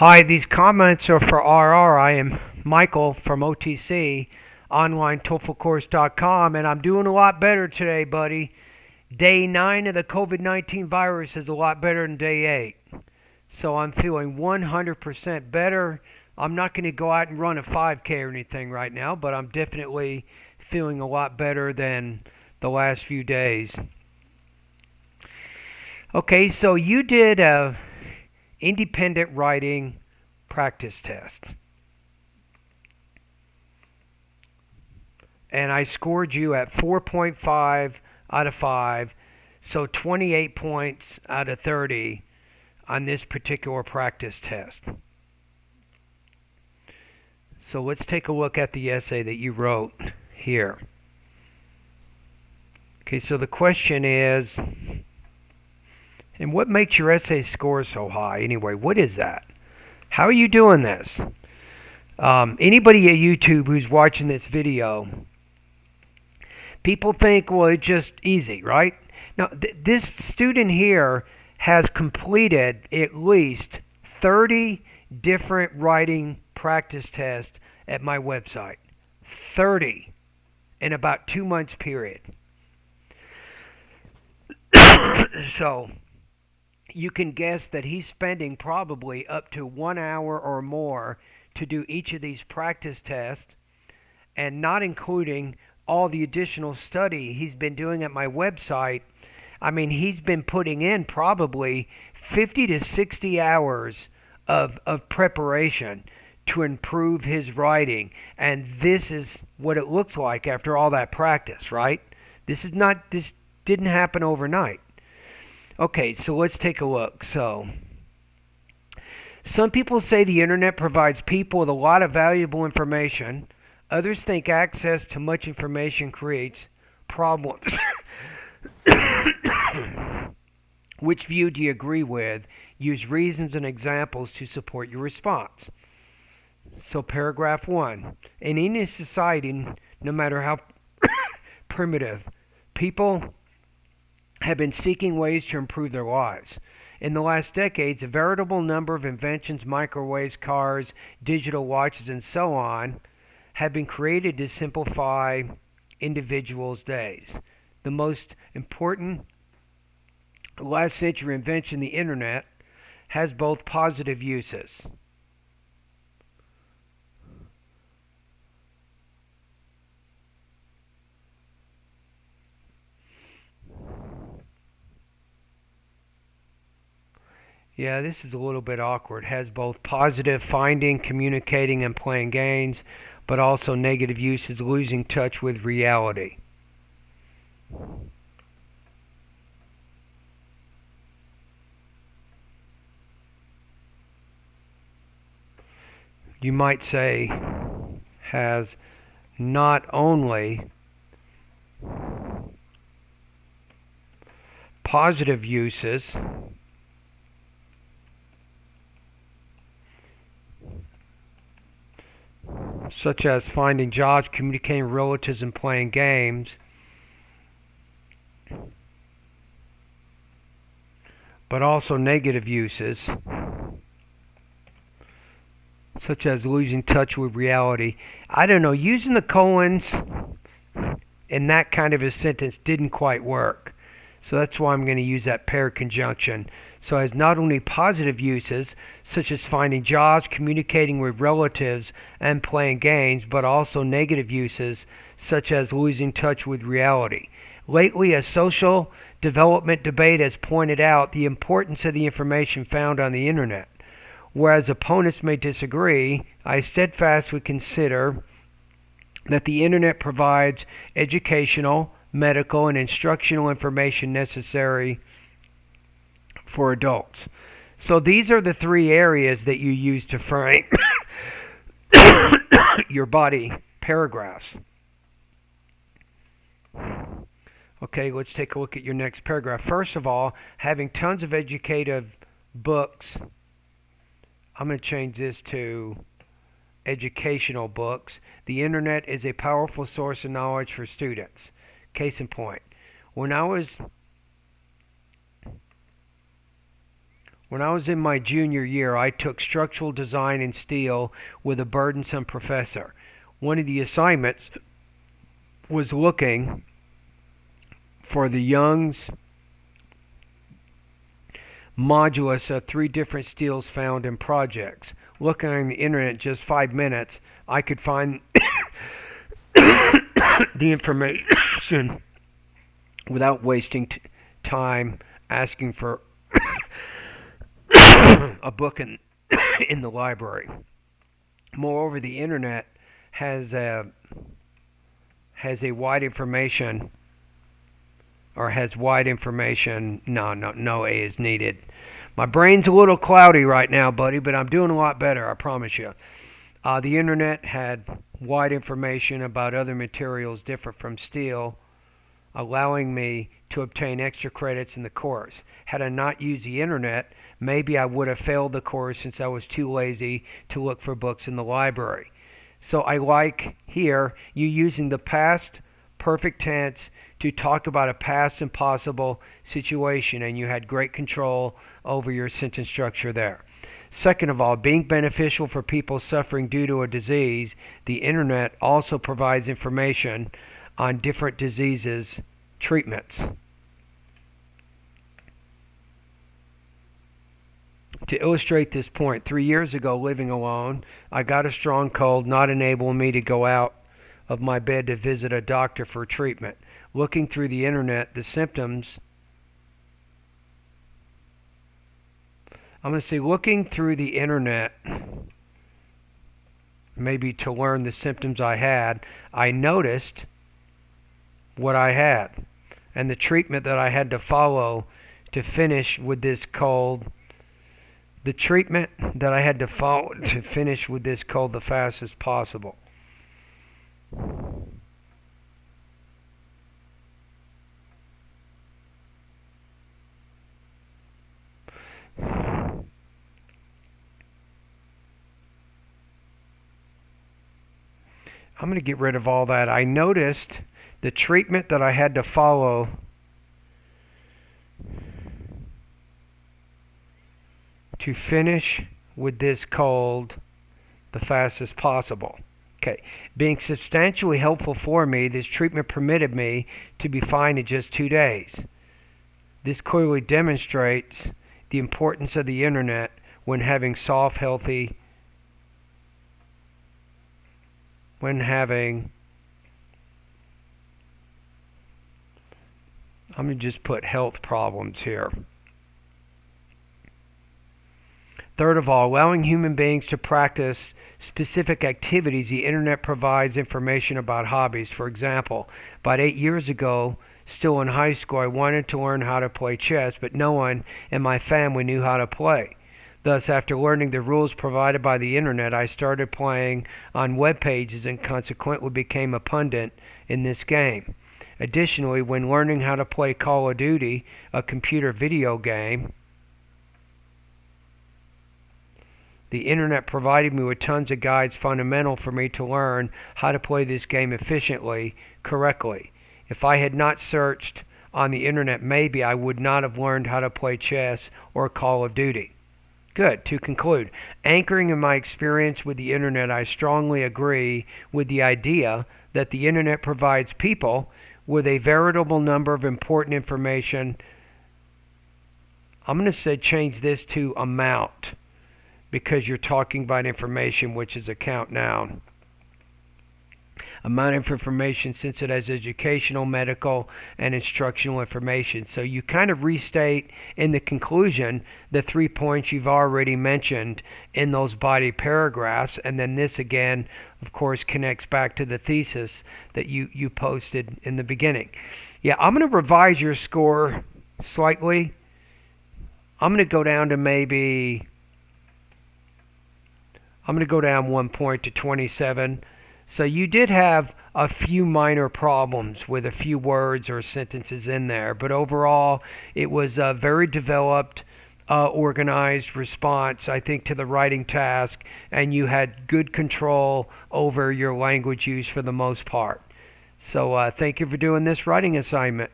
Hi, these comments are for RR. I am Michael from OTC, online-TOEFLcourse.com, and I'm doing a lot better today, buddy. Day 9 of the COVID-19 virus is a lot better than day 8. So I'm feeling 100% better. I'm not going to go out and run a 5K or anything right now, but I'm definitely feeling a lot better than the last few days. Okay, so you did a independent writing practice test. And I scored you at 4.5 out of 5, so 28 points out of 30 on this particular practice test. So let's take a look at the essay that you wrote here. Okay, so the question is, and what makes your essay score so high anyway? What is that? How are you doing this? Anybody at YouTube who's watching this video, people think, well, it's just easy, right? Now, this student here has completed at least 30 different writing practice tests at my website. 30 in about 2 months period. So you can guess that he's spending probably up to 1 hour or more to do each of these practice tests, and not including all the additional study he's been doing at my website. I mean, he's been putting in probably 50 to 60 hours of preparation to improve his writing. And this is what it looks like after all that practice, right? This didn't happen overnight. Okay, so let's take a look. So, some people say the internet provides people with a lot of valuable information. Others think access to much information creates problems. Which view do you agree with? Use reasons and examples to support your response. So paragraph 1. In any society, no matter how primitive, people have been seeking ways to improve their lives. In the last decades, a veritable number of inventions, microwaves, cars, digital watches, and so on, have been created to simplify individuals' days. The most important last century invention, the internet, has both positive uses. Yeah, this is a little bit awkward. It has both positive finding, communicating, and playing games, but also negative uses, losing touch with reality. You might say has not only positive uses, such as finding jobs, communicating with relatives, and playing games, but also negative uses, such as losing touch with reality. I don't know, using the colons in that kind of a sentence didn't quite work. So that's why I'm going to use that pair conjunction. So it has not only positive uses, such as finding jobs, communicating with relatives, and playing games, but also negative uses, such as losing touch with reality. Lately, a social development debate has pointed out the importance of the information found on the internet. Whereas opponents may disagree, I steadfastly consider that the internet provides educational, medical, and instructional information necessary for adults. So these are the 3 areas that you use to frame your body paragraphs. Okay, let's take a look at your next paragraph. First of all, having tons of educative books. I'm going to change this to educational books. The internet is a powerful source of knowledge for students. Case in point, when I was When I was in my junior year, I took structural design and steel with a burdensome professor. One of the assignments was looking for the Young's modulus of 3 different steels found in projects. Looking on the internet in just 5 minutes, I could find the information without wasting time asking for a book in the library. Moreover, the internet has a wide information, or has wide information. No A is needed. My brain's a little cloudy right now, buddy, but I'm doing a lot better, I promise you. The internet had wide information about other materials different from steel, allowing me to obtain extra credits in the course. Had I not used the internet, maybe I would have failed the course since I was too lazy to look for books in the library. So I like here you using the past perfect tense to talk about a past impossible situation, and you had great control over your sentence structure there. Second of all, being beneficial for people suffering due to a disease, the internet also provides information on different diseases, treatments. To illustrate this point, 3 years ago, living alone, I got a strong cold, not enabling me to go out of my bed to visit a doctor for treatment. Looking through the internet, the symptoms, looking through the internet, maybe to learn the symptoms I had, I noticed what I had and the treatment that I had to follow to finish with this cold. The treatment that I had to follow to finish with this cold the fastest possible. I'm going to get rid of all that. I noticed the treatment that I had to follow to finish with this cold the fastest possible. Okay, being substantially helpful for me, this treatment permitted me to be fine in just 2 days. This clearly demonstrates the importance of the internet when having I'm going to just put health problems here. Third of all, allowing human beings to practice specific activities, the internet provides information about hobbies. For example, about 8 years ago, still in high school, I wanted to learn how to play chess, but no one in my family knew how to play. Thus, after learning the rules provided by the internet, I started playing on web pages and consequently became a pundit in this game. Additionally, when learning how to play Call of Duty, a computer video game, the internet provided me with tons of guides fundamental for me to learn how to play this game efficiently, correctly. If I had not searched on the internet, maybe I would not have learned how to play chess or Call of Duty. Good. To conclude, anchoring in my experience with the internet, I strongly agree with the idea that the internet provides people with a veritable number of important information. I'm going to say change this to amount, because you're talking about information, which is a count noun. Amount of information, since it has educational, medical, and instructional information. So you kind of restate in the conclusion the 3 points you've already mentioned in those body paragraphs, and then this again, of course, connects back to the thesis that you posted in the beginning. Yeah, I'm going to revise your score slightly. I'm going to go down to I'm going to go down 1 point to 27. So you did have a few minor problems with a few words or sentences in there, but overall it was a very developed, organized response, I think, to the writing task, and you had good control over your language use for the most part. So thank you for doing this writing assignment.